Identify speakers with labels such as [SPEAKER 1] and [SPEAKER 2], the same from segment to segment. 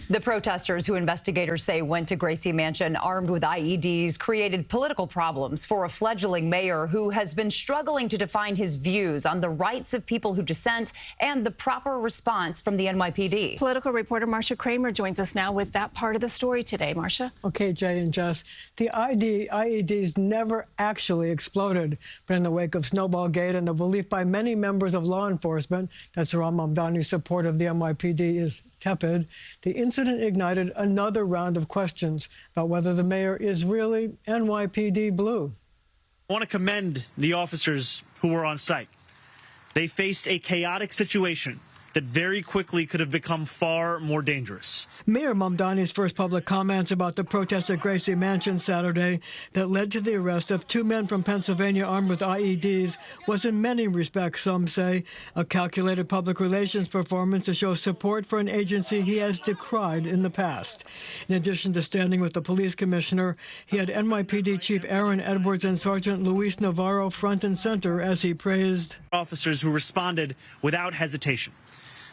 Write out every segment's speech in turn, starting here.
[SPEAKER 1] The protesters, who investigators say went to Gracie Mansion armed with IEDs, created political problems for a fledgling mayor who has been struggling to define his views on the rights of people who dissent and the proper response from the NYPD.
[SPEAKER 2] Political reporter Marcia Kramer joins us now with that part of the story today. Marcia?
[SPEAKER 3] Okay, Jay and Jess, the IEDs never actually exploded, but in the wake of Snowball Gate and the belief by many members of law enforcement that Surround Mamdani's support of the NYPD is tepid, the incident ignited another round of questions about whether the mayor is really NYPD blue.
[SPEAKER 4] I want to commend the officers who were on site. They faced a chaotic situation that very quickly could have become far more dangerous.
[SPEAKER 3] Mayor Mamdani's first public comments about the protest at Gracie Mansion Saturday that led to the arrest of two men from Pennsylvania armed with IEDs was in many respects, some say, a calculated public relations performance to show support for an agency he has decried in the past. In addition to standing with the police commissioner, he had NYPD Chief Aaron Edwards and Sergeant Luis Navarro front and center as he praised
[SPEAKER 4] officers who responded without hesitation.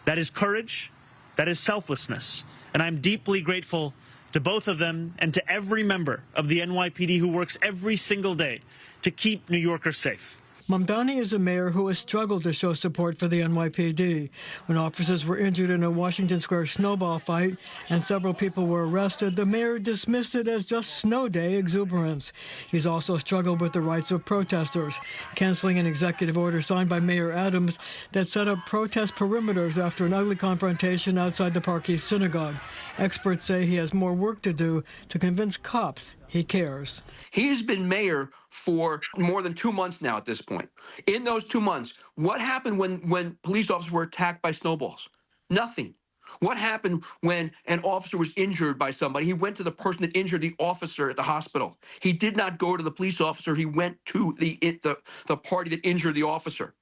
[SPEAKER 4] That is courage, that is selflessness, and I'm deeply grateful to both of them and to every member of the NYPD who works every single day to keep New Yorkers safe.
[SPEAKER 3] Mamdani is a mayor who has struggled to show support for the NYPD. When officers were injured in a Washington Square snowball fight and several people were arrested, the mayor dismissed it as just snow day exuberance. He's also struggled with the rights of protesters, canceling an executive order signed by Mayor Adams that set up protest perimeters after an ugly confrontation outside the Park East Synagogue. Experts say he has more work to do to convince cops he cares.
[SPEAKER 5] He has been mayor for more than 2 months now at this point. In those 2 months, what happened when police officers were attacked by snowballs? Nothing. What happened when an officer was injured by somebody? He went to the person that injured the officer at the hospital. He did not go to the police officer. He went to the party that injured the officer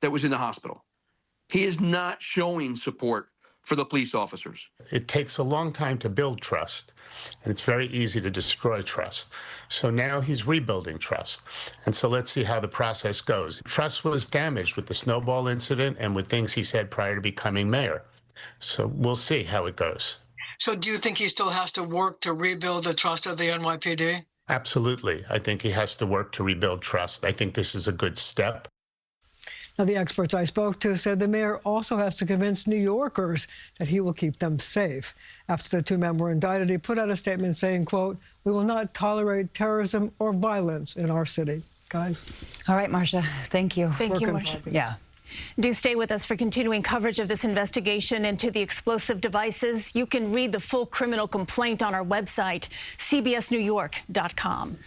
[SPEAKER 5] that was in the hospital. He is not showing support for the police officers.
[SPEAKER 6] It takes a long time to build trust, and it's very easy to destroy trust. So now he's rebuilding trust. And so let's see how the process goes. Trust was damaged with the snowball incident and with things he said prior to becoming mayor. So we'll see how it goes.
[SPEAKER 7] So do you think he still has to work to rebuild the trust of the NYPD?
[SPEAKER 6] Absolutely. I think he has to work to rebuild trust. I think this is a good step.
[SPEAKER 3] Now, the experts I spoke to said the mayor also has to convince New Yorkers that he will keep them safe. After the two men were indicted, he put out a statement saying, quote, "We will not tolerate terrorism or violence in our city." Guys.
[SPEAKER 1] All right, Marcia, thank you.
[SPEAKER 2] Thank you, Marcia.
[SPEAKER 1] Yeah.
[SPEAKER 2] Do stay with us for continuing coverage of this investigation into the explosive devices. You can read the full criminal complaint on our website, cbsnewyork.com.